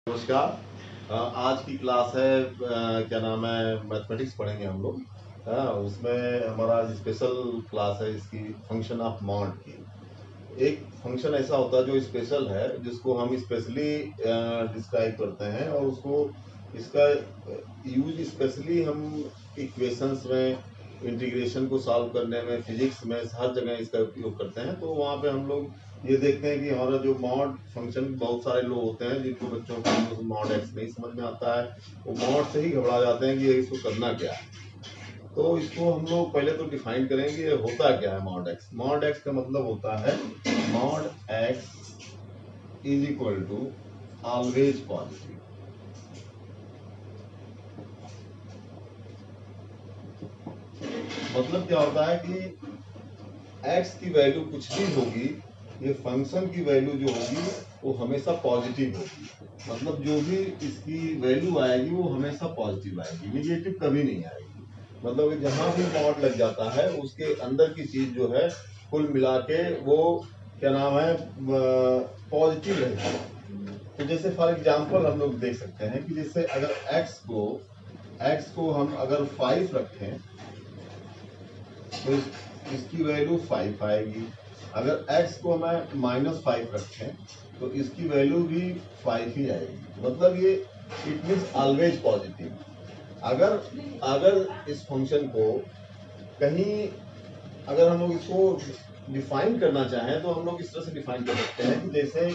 नमस्कार। आज की क्लास है क्या नाम है, मैथमेटिक्स पढ़ेंगे हम लोग। उसमें हमारा स्पेशल क्लास है इसकी, फंक्शन ऑफ मॉड की। एक फंक्शन ऐसा होता है जो स्पेशल है, जिसको हम स्पेशली डिस्क्राइब करते हैं, और उसको इसका यूज स्पेशली हम इक्वेशंस में, इंटीग्रेशन को सॉल्व करने में, फिजिक्स में, हर जगह इसका उपयोग करते हैं। तो वहाँ पे हम लोग ये देखते हैं कि हमारा जो मॉड फंक्शन, बहुत सारे लोग होते हैं जिनको बच्चों को मॉड एक्स नहीं समझ में आता है, वो मॉड से ही घबरा जाते हैं कि इसको करना क्या है। तो इसको हम लोग पहले तो डिफाइन करेंगे होता क्या है मॉड एक्स। मॉड एक्स का मतलब होता है mod x is equal to always positive. मतलब क्या होता है कि एक्स की वैल्यू कुछ भी होगी, ये फंक्शन की वैल्यू जो होगी वो हमेशा पॉजिटिव होगी। मतलब जो भी इसकी वैल्यू आएगी वो हमेशा पॉजिटिव आएगी, निगेटिव कभी नहीं आएगी। मतलब कि जहां भी मॉड लग जाता है उसके अंदर की चीज जो है कुल मिला के वो क्या नाम है, पॉजिटिव रहती है। तो जैसे फॉर एग्जाम्पल हम लोग देख सकते हैं कि जैसे अगर एक्स को हम अगर 5 रखें तो इसकी वैल्यू 5 आएगी। अगर x को मैं -5 रखें तो इसकी वैल्यू भी 5 ही आएगी। मतलब ये इट मीन्स ऑलवेज पॉजिटिव। अगर अगर इस फंक्शन को कहीं, अगर हम लोग इसको डिफाइन करना चाहें तो हम लोग इस तरह से डिफाइन कर सकते हैं कि जैसे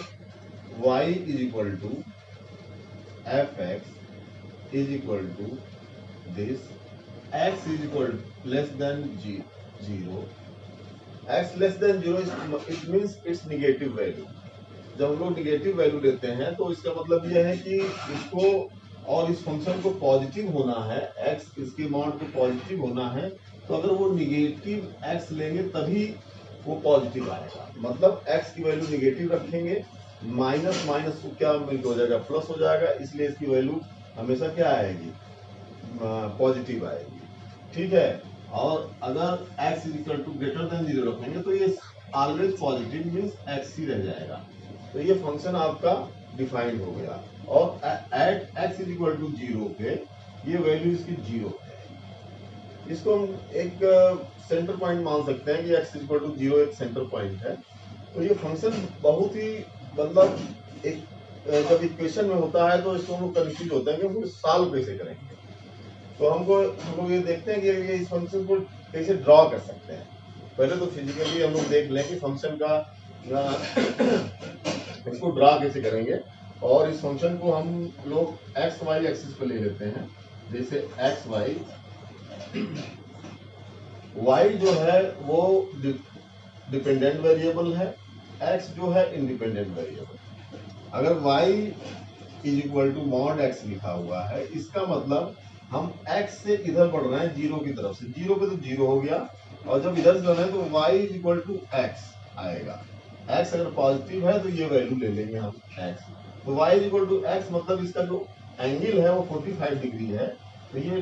y is equal to f x is equal to this, x is equal less than 0, x less than 0 it means it's negative value. जब हम लोग निगेटिव वैल्यू लेते हैं तो इसका मतलब यह है कि इसको और इस फंक्शन को पॉजिटिव होना है, x इसके मॉड को पॉजिटिव होना है, तो अगर वो निगेटिव x लेंगे तभी वो पॉजिटिव आएगा। मतलब x की वैल्यू निगेटिव रखेंगे, माइनस माइनस को क्या मिलकर हो जाएगा, प्लस हो जाएगा, इसलिए इसकी वैल्यू हमेशा क्या आएगी, पॉजिटिव आएगी। ठीक है। और अगर x is equal to greater than 0 रखेंगे तो ये ऑलवेज पॉजिटिव मीन्स x ही रह जाएगा। तो ये फंक्शन आपका डिफाइंड हो गया। और at x is equal to 0 पे ये वैल्यू इसकी 0 है। इसको हम एक सेंटर पॉइंट मान सकते हैं कि x इज इक्वल टू 0 एक सेंटर पॉइंट है। तो ये फंक्शन बहुत ही, मतलब एक जब इक्वेशन में होता है तो इसको हम लोग कंफ्यूज होते हैं कि सॉल्व कैसे करेंगे। तो हम लोग ये देखते हैं कि ये इस फंक्शन को कैसे ड्रॉ कर सकते हैं। पहले तो फिजिकली हम लोग देख लें कि फंक्शन का इसको ड्रॉ कैसे करेंगे। और इस फंक्शन को हम लोग एक्स वाई एक्सिस पे ले लेते हैं। जैसे एक्स वाई, वाई जो है वो डिपेंडेंट वेरिएबल है, एक्स जो है इंडिपेंडेंट वेरिएबल। अगर y is equal to mod x लिखा हुआ है, इसका मतलब हम x से इधर बढ़ रहे हैं 0 की तरफ से। 0 पे तो 0 हो गया, और जब इधर से बढ़ रहे हैं तो y is equal to x आएगा। x अगर पॉजिटिव है तो ये वैल्यू ले लेंगे हम x। तो y is equal to x, मतलब इसका जो एंगल है वो 45 डिग्री है। तो ये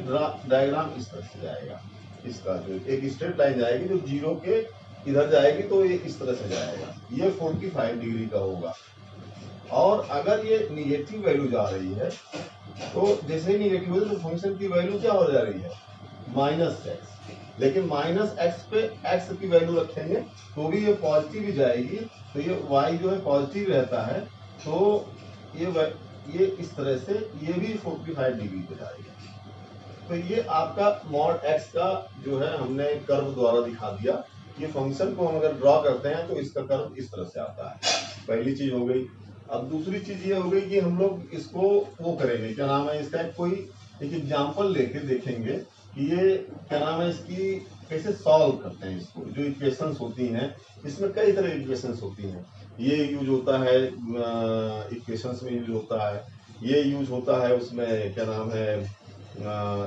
डायग्राम इस तरह से जाएगा। इसका जो एक स्ट्रेट लाइन जाएगी जो 0 के इधर जाएगी तो ये इस तरह से जाएगा, ये 45 डिग्री का होगा। और अगर ये निगेटिव वैल्यू जा रही है तो जैसे ही निगेटिव है तो फंक्शन की वैल्यू क्या हो जा रही है, -x। लेकिन -x पे x की वैल्यू रखेंगे तो भी ये पॉजिटिव ही जाएगी। तो ये y जो है पॉजिटिव रहता है, तो ये इस तरह से ये भी 45 डिग्री पे जाएगी। तो ये आपका मॉड x का जो है हमने कर्व द्वारा दिखा दिया। ये फंक्शन को हम अगर ड्रॉ करते हैं तो इसका कर्व इस तरह से आता है। पहली चीज हो गई। अब दूसरी चीज ये हो गई कि हम लोग इसको वो करेंगे, क्या नाम है इसका, कोई एक एग्जाम्पल लेके देखेंगे कि ये क्या नाम है इसकी, कैसे सॉल्व करते हैं इसको। जो इक्वेशंस होती हैं इसमें कई तरह की इक्वेशंस होती हैं। ये यूज होता है इक्वेशंस में यूज होता है, ये यूज होता है उसमें क्या नाम है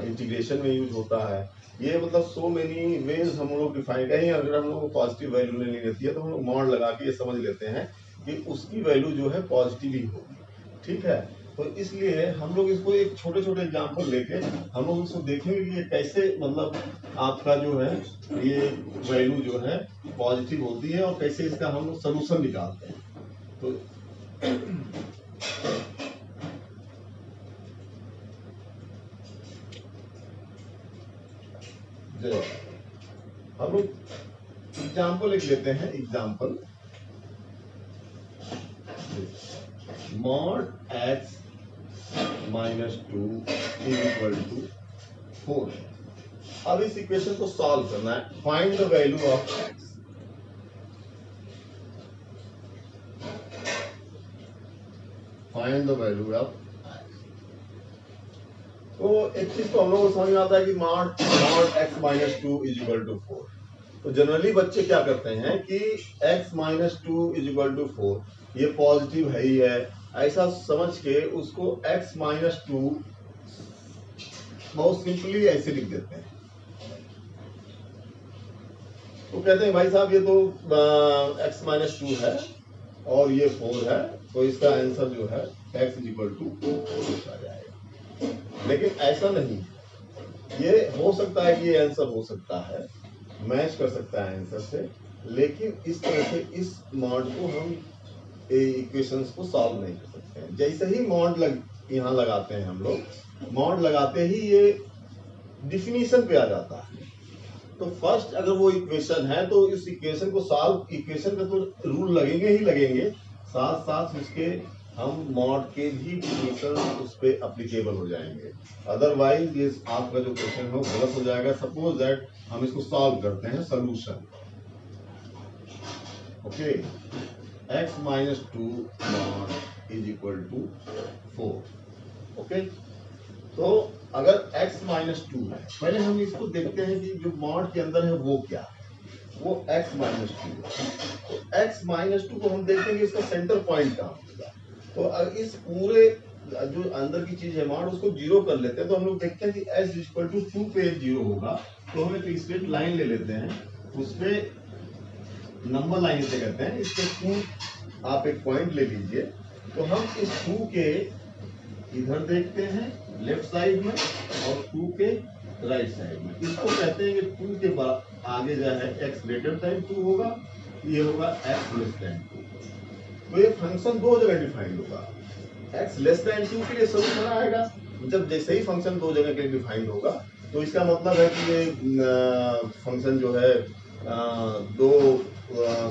इंटीग्रेशन में यूज होता है। ये मतलब सो मेनी वेज हम लोग डिफाइन करें। अगर हम लोग को पॉजिटिव वैल्यू लेनी रहती है तो हम लोग मॉड लगा के ये समझ लेते हैं कि उसकी वैल्यू जो है पॉजिटिव ही होगी। ठीक है। तो इसलिए हम लोग इसको एक छोटे छोटे एग्जाम्पल लेके हम लोग इसको देखेंगे कि ये कैसे, मतलब आपका जो है ये वैल्यू जो है पॉजिटिव होती है और कैसे इसका हम लोग सोल्यूशन निकालते हैं। तो हम लोग एग्जाम्पल लिख लेते हैं। Example mod x -2 is equal to 4। अब इस इक्वेशन को सॉल्व करना है। Find the value of x। Find the value of x। तो एक चीज तो हम लोगों को समझ में आता है कि mod x -2 is equal to 4। तो जनरली बच्चे क्या करते हैं कि x -2 इज इक्वल टू 4 ये पॉजिटिव है ही है, ऐसा समझ के उसको x -2 बहुत सिंपली ऐसे लिख देते हैं। तो कहते हैं भाई साहब ये तो x -2 है और ये 4 है, तो इसका आंसर जो है x इज इक्वल टू 4 आ जाएगा। लेकिन ऐसा नहीं, ये हो सकता है कि ये आंसर हो सकता है, मैच कर सकता है आंसर से, लेकिन इस तरह से इस मॉड को हम इक्वेशंस को सॉल्व नहीं कर सकते हैं। जैसे ही मॉड यहाँ लगाते हैं हम लोग, मॉड लगाते ही ये डिफिनीशन पे आ जाता है। तो फर्स्ट अगर वो इक्वेशन है तो इस इक्वेशन को सॉल्व, इक्वेशन का तो रूल लगेंगे ही लगेंगे, साथ साथ उसके हम मॉड के भी डिफिनीशन उस पे एप्लीकेबल हो जाएंगे। अदरवाइज ये आपका जो क्वेश्चन हो गलत हो जाएगा। सपोज दैट हम इसको सॉल्व करते हैं, solution okay x -2 mod is equal to 4। Okay, तो अगर x -2 है, पहले हम इसको देखते हैं कि जो मॉड के अंदर है वो क्या है। वो x -2 है। तो x -2 को हम देखेंगे इसका सेंटर पॉइंट कहाँ होगा। तो इस पूरे जो अंदर की चीज है मॉड, उसको जीरो कर लेते हैं। तो हम लोग देखते हैं कि s इक्वल टू 2 पे जीरो होगा। तो हम एक स्ट्रेट लाइन ले लेते हैं, उसपे नंबर लाइन से कहते हैं, इसके 2 आप एक पॉइंट ले लीजिए। तो हम इस 2 के इधर देखते हैं लेफ्ट साइड में और 2 के राइट साइड में। इसको कहते हैं कि 2 के आगे जो है x ग्रेटर देन 2 होगा, ये होगा x लेस देन 2। तो ये फंक्शन दो जगह डिफाइंड होगा। x लेस देन 2 के लिए सॉल्यूशन आएगा। जब जैसे ही फंक्शन दो जगह के लिए डिफाइंड होगा, तो इसका मतलब है कि ये फंक्शन जो है दो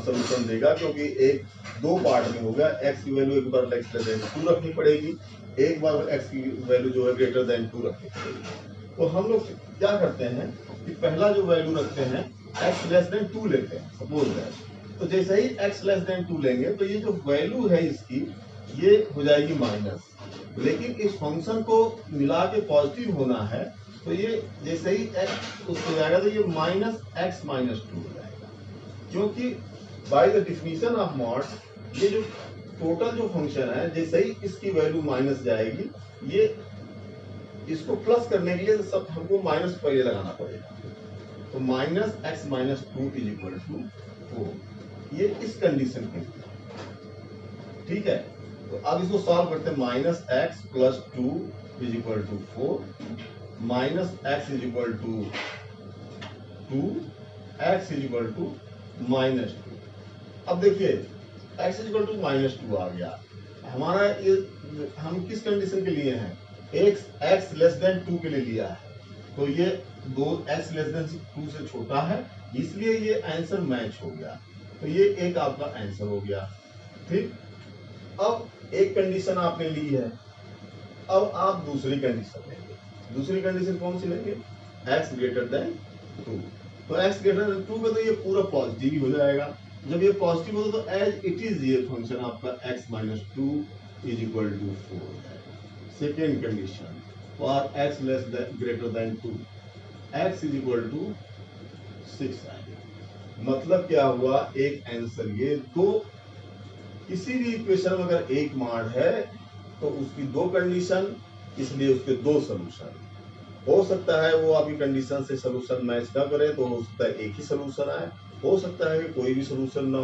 सॉल्यूशन देगा, क्योंकि एक दो पार्ट में होगा। x की वैल्यू एक बार x लेस देन 2 रखनी पड़ेगी, एक बार x की वैल्यू जो है ग्रेटर देन 2 रखनी पड़ेगी। तो हम लोग क्या करते हैं कि पहला जो वैल्यू रखते हैं x लेस देन 2 लेते हैं, सपोज दैट। तो जैसे ही x लेस देन 2 लेंगे तो ये जो वैल्यू है इसकी ये हो जाएगी माइनस। लेकिन इस फंक्शन को मिला के पॉजिटिव होना है, तो ये जैसे ही x उसको जाएगा तो ये -x -2 हो जाएगा। क्योंकि by the definition of mod ये जो टोटल जो फंक्शन है, जैसे ही इसकी वैल्यू माइनस जाएगी, ये इसको प्लस करने के लिए सब हमको माइनस पहले लगाना पड़ेगा। तो -x -2 इज इक्वल टू 4, ये इस कंडीशन के लिए, ठीक है। तो अब इसको सॉल्व करते हैं। -x + 2 is equal to 4, -x is equal to 2, x is equal to -2। अब देखिए x इज इक्वल टू -2 आ गया हमारा। ये हम किस कंडीशन के लिए हैं, x लेस देन 2 के लिए लिया है। तो ये दो x लेस देन 2 से छोटा है, इसलिए ये आंसर मैच हो गया। तो ये एक आपका आंसर हो गया, ठीक। अब एक कंडीशन आपने ली है, अब आप दूसरी कंडीशन लेंगे। दूसरी कंडीशन कौन सी लेंगे, x ग्रेटर देन 2। तो x ग्रेटर देन 2 में तो ये पूरा पॉजिटिव ही हो जाएगा। जब ये पॉजिटिव होता तो एज इट इज ये फंक्शन आपका x -2 इज इक्वल टू 4 है। Second condition for x less than greater than 2, x is equal to 6 आएगा। मतलब क्या हुआ, एक आंसर। ये दो, किसी भी इक्वेशन में अगर एक मॉड है तो उसकी दो कंडीशन, इसलिए उसके दो सॉल्यूशन। हो सकता है वो आपकी कंडीशन से सॉल्यूशन मैच ना करे, तो हो सकता है एक ही सॉल्यूशन आए, हो सकता है कि कोई भी सॉल्यूशन ना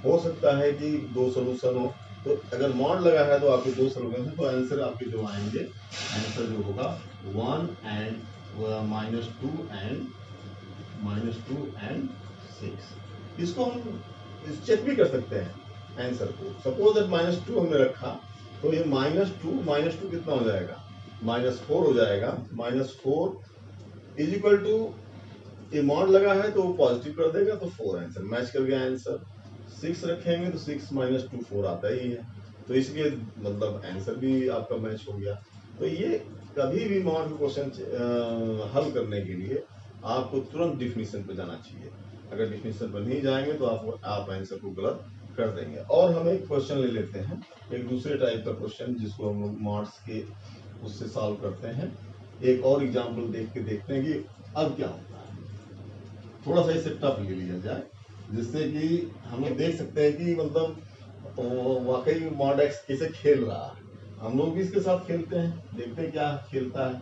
हो सकता है कि दो सॉल्यूशन हो। तो अगर मॉड लगा है तो आपके दो सॉल्यूशन है, तो आंसर आपके जो आएंगे, आंसर जो होगा 1 एंड -2 एंड 6। इसको हम चेक भी कर सकते हैं आंसर को। सपोज दैट -2 हमने रखा, तो ये -2 कितना हो जाएगा, -4 हो जाएगा। -4 इज इक्वल टू ये मॉड लगा है तो वो पॉजिटिव कर देगा तो 4 आंसर मैच कर गया आंसर। 6 रखेंगे तो 6 - 2 4 आता ही है, तो इसलिए मतलब आंसर भी आपका मैच हो गया। तो ये कभी भी मॉड के क्वेश्चन हल करने के लिए आपको तुरंत डिफिनीशन पे जाना चाहिए। अगर डिफिनीशन पर नहीं जाएंगे तो आप आंसर को गलत कर देंगे। और हम एक क्वेश्चन ले लेते हैं, एक दूसरे टाइप का क्वेश्चन जिसको हम लोग मॉड्स के उससे सॉल्व करते हैं। एक और एग्जाम्पल देख के देखते हैं कि अब क्या होता है। थोड़ा सा इसे टफ ले लिया जाए जिससे कि हम लोग देख सकते हैं कि मतलब वाकई मॉड एक्स कैसे खेल रहा है। हम लोग भी इसके साथ खेलते हैं, देखते हैं क्या खेलता है।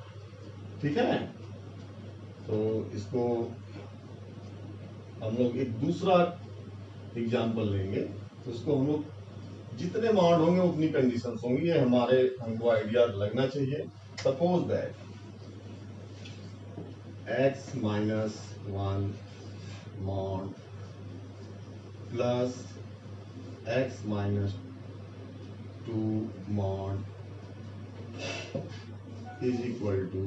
ठीक है, तो इसको हम लोग एक दूसरा एग्जाम्पल लेंगे, तो उसको हम लोग जितने मॉड होंगे उतनी कंडीशंस होंगी, ये हमको आइडिया लगना चाहिए। Suppose that x - 1 mod plus x - 2 mod is equal to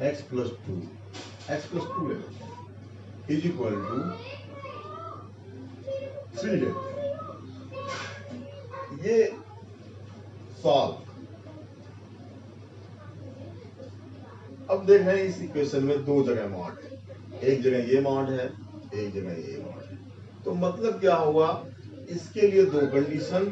x plus 2 ले लेते हैं is equal to 3 लेते हैं। ये सॉल्व। अब देख रहे हैं इस इक्वेशन में दो जगह मॉड है, एक जगह ये मॉड है, एक जगह ये मॉड है। तो मतलब क्या हुआ, इसके लिए दो कंडीशन,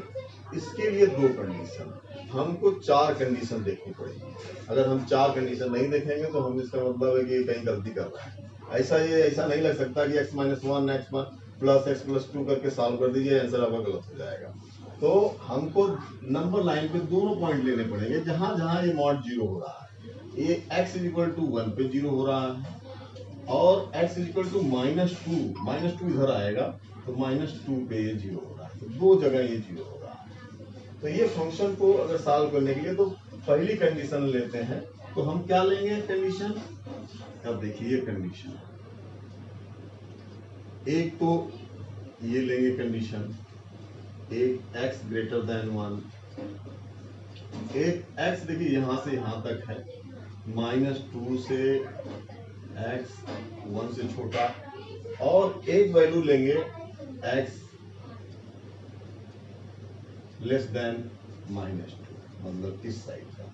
इसके लिए दो कंडीशन, हमको 4 कंडीशन देखनी पड़ेगी। अगर हम 4 कंडीशन नहीं देखेंगे तो हम इसका मतलब है कि कहीं गलती कर रहा है। ऐसा नहीं लग सकता कि x - 1 x plus 2 करके सॉल्व कर दीजिए, आंसर आपका गलत हो जाएगा। तो हमको नंबर लाइन पे दोनों पॉइंट लेने पड़ेंगे जहां जहां ये मॉड 0 हो रहा है। ये x = 1 पे 0 हो रहा है और x = -2 इधर आएगा तो -2 पे ये 0 हो रहा है, तो दो जगह ये 0 हो रहा है। तो ये फंक्शन को अगर सॉल्व करने के लिए तो पहली कंडीशन लेते हैं, तो हम क्या लेंगे कंडीशन। अब देखिए कंडीशन, एक तो ये लेंगे कंडीशन, एक x > 1, एक x देखिए यहां से यहां तक है, -2 से x 1 से छोटा, और एक वैल्यू लेंगे x <-2 मतलब इस साइड का।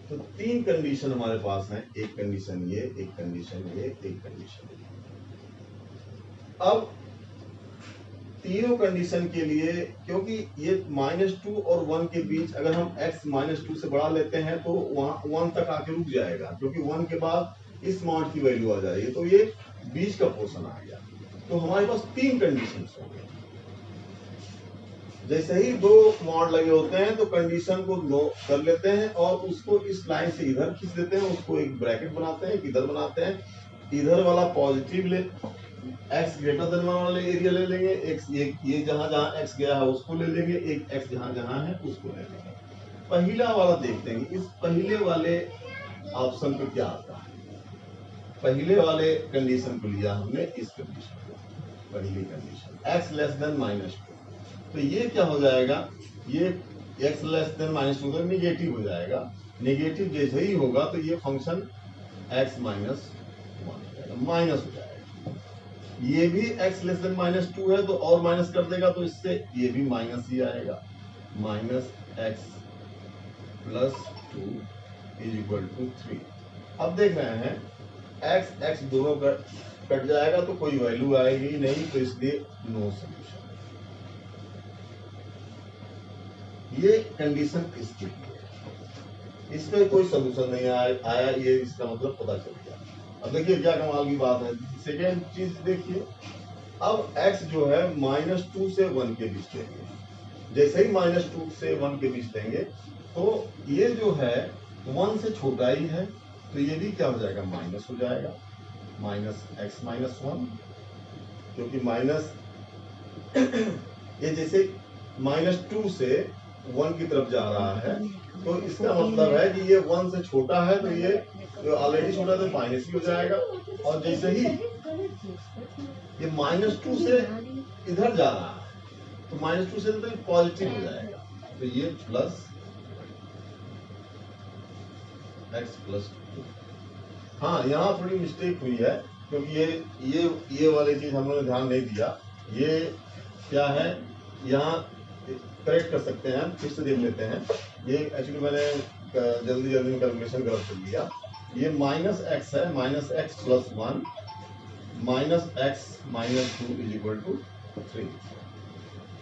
तो 3 कंडीशन हमारे पास है, एक कंडीशन ये, एक कंडीशन ये, एक कंडीशन ये। अब तीनों कंडीशन के लिए, क्योंकि ये -2 और 1 के बीच अगर हम x -2 से बढ़ा लेते हैं तो वहां 1 तक आके रुक जाएगा, क्योंकि 1 के बाद इस मॉड की वैल्यू आ जाएगी, तो ये बीच का पोर्शन आ गया। तो हमारे पास 3 कंडीशंस हो गए। जैसे ही 2 मॉड लगे होते हैं तो कंडीशन को लो कर लेते हैं और उसको इस लाइन से इधर खींच देते हैं, उसको एक ब्रैकेट बनाते हैं, इधर बनाते हैं, इधर वाला पॉजिटिव ले x > 1 वाले एरिया ले लेंगे, x ये जहां जहां x गया है उसको ले लेंगे, एक x जहां जहां है उसको ले लेंगे। पहला वाला देखते हैं, इस पहले वाले ऑप्शन पे क्या आता है। पहले वाले कंडीशन को लिया हमने, इस कंडीशन को, पहली कंडीशन x <-2, तो ये क्या हो जाएगा, ये x <-2 तो निगेटिव हो जाएगा। निगेटिव जैसे ही होगा तो ये फंक्शन x - 1 माइनस हो जाएगा। ये भी x <-2 है तो और माइनस कर देगा, तो इससे ये भी माइनस ही आएगा, -x + 2 = 3। अब देख रहे हैं x दोनों कट जाएगा तो कोई वैल्यू आएगी नहीं, तो इसलिए नो सॉल्यूशन। ये कंडीशन इसकी है, इसमें कोई सोल्यूशन नहीं आया, ये इसका मतलब पता चल गया। अब देखिए क्या कमाल की बात है, सेकेंड चीज देखिए, अब x जो है -2 से 1 के बीच लेंगे। जैसे ही -2 से 1 के बीच लेंगे तो ये जो है 1 से छोटा ही है, तो ये भी क्या हो जाएगा, माइनस हो जाएगा, -x - 1, क्योंकि माइनस ये जैसे -2 से 1 की तरफ जा रहा है, तो इसका मतलब है कि ये 1 से छोटा है, तो ये ऑलरेडी छोटा है तो माइनस ही हो जाएगा। और जैसे ही ये -2 से इधर जा रहा है तो -2 से तो पॉजिटिव हो जाएगा, तो ये प्लस x + 2। हाँ, यहाँ थोड़ी मिस्टेक हुई है, क्योंकि ये वाली चीज हम लोगों ने ध्यान नहीं दिया। ये क्या है, यहाँ करेक्ट कर सकते हैं, फिर से देख लेते हैं। ये एक्चुअली मैंने जल्दी जल्दी में कैलकुलेशन गलत कर दिया। ये माइनस एक्स है, minus x plus 1 minus x minus 2 is equal to 3।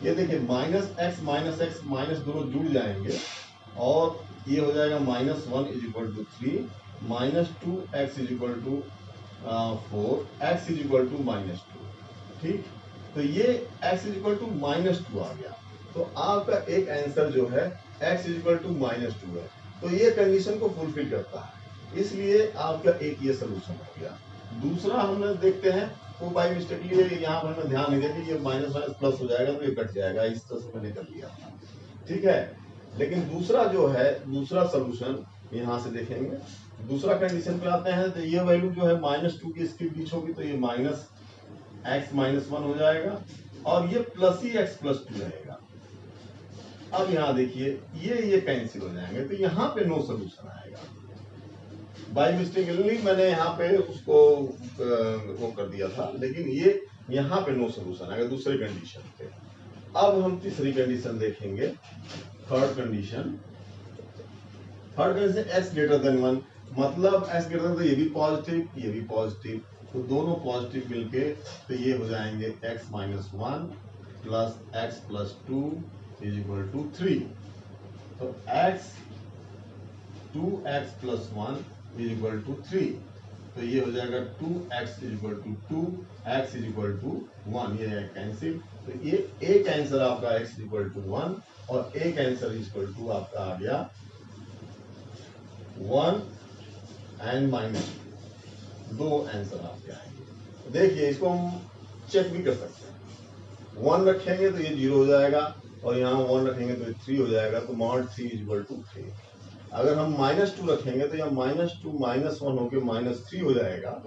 ये देखिए माइनस एक्स माइनस दोनों जुड़ जाएंगे और ये हो जाएगा minus 1 is equal to 3 minus 2 x is equal to 4 x is equal to minus 2। ठीक, तो ये x is equal to minus 2 आ गया। तो आपका एक आंसर जो है x is equal to minus 2 है। तो ये कंडीशन को फुलफिल करता है, इसलिए आपका एक ये सोल्यूशन हो गया। दूसरा हम देखते हैं, वो बाई मिस्टेकली यहाँ पर हमने ध्यान नहीं दिया कि ये माइनस माइनस प्लस हो जाएगा तो ये कट जाएगा, इस तरह से मैंने कर लिया था। ठीक है, लेकिन दूसरा जो है, दूसरा सोल्यूशन यहाँ से देखेंगे। दूसरा कंडीशन पे आते हैं, तो ये वैल्यू जो है माइनस 2 की इसके बीच होगी, तो ये माइनस x माइनस 1 हो जाएगा और ये प्लस ही x प्लस 2 रहेगा। अब यहाँ देखिए ये कैंसिल हो जाएंगे, तो यहाँ पे नो सोल्यूशन आएगा। बाय मिस्टेकली मैंने यहाँ पे उसको वो कर दिया था, लेकिन ये यहाँ पे नो सोल्यूशन आएगा दूसरे कंडीशन पे। अब हम तीसरी कंडीशन देखेंगे, third condition x greater than 1, मतलब x ग्रेटर देन, ये भी पॉजिटिव ये भी पॉजिटिव, तो दोनों पॉजिटिव मिलके तो ये हो जाएंगे x minus 1 plus x plus 2 is equal to 3। तो2x प्लस 1 इज इक्वल टू 3, तो ये हो जाएगा 2x is equal to 2 x is equal to 1, ये है कैंसिल। तो ये एक आंसर आपका x इज इक्वल टू 1 और एक आंसर इज इक्वल टू आपका आ गया 1 एंड माइनस 2, दो आंसर आपके आएंगे। देखिए इसको हम चेक भी कर सकते हैं, 1 रखेंगे तो ये 0 हो जाएगा और यहाँ 1 रखेंगे तो ये 3 हो जाएगा, तो मॉड 3 इज इक्वल टू 3। अगर हम माइनस 2 रखेंगे तो यहाँ माइनस 2 माइनस 1 होकर माइनस 3 हो जाएगा।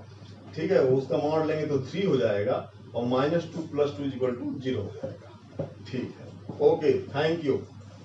ठीक है, उसका मॉड लेंगे तो 3 हो जाएगा और minus 2 plus 2 is equal to 0 हो जाएगा। ठीक है, ओके, थैंक यू।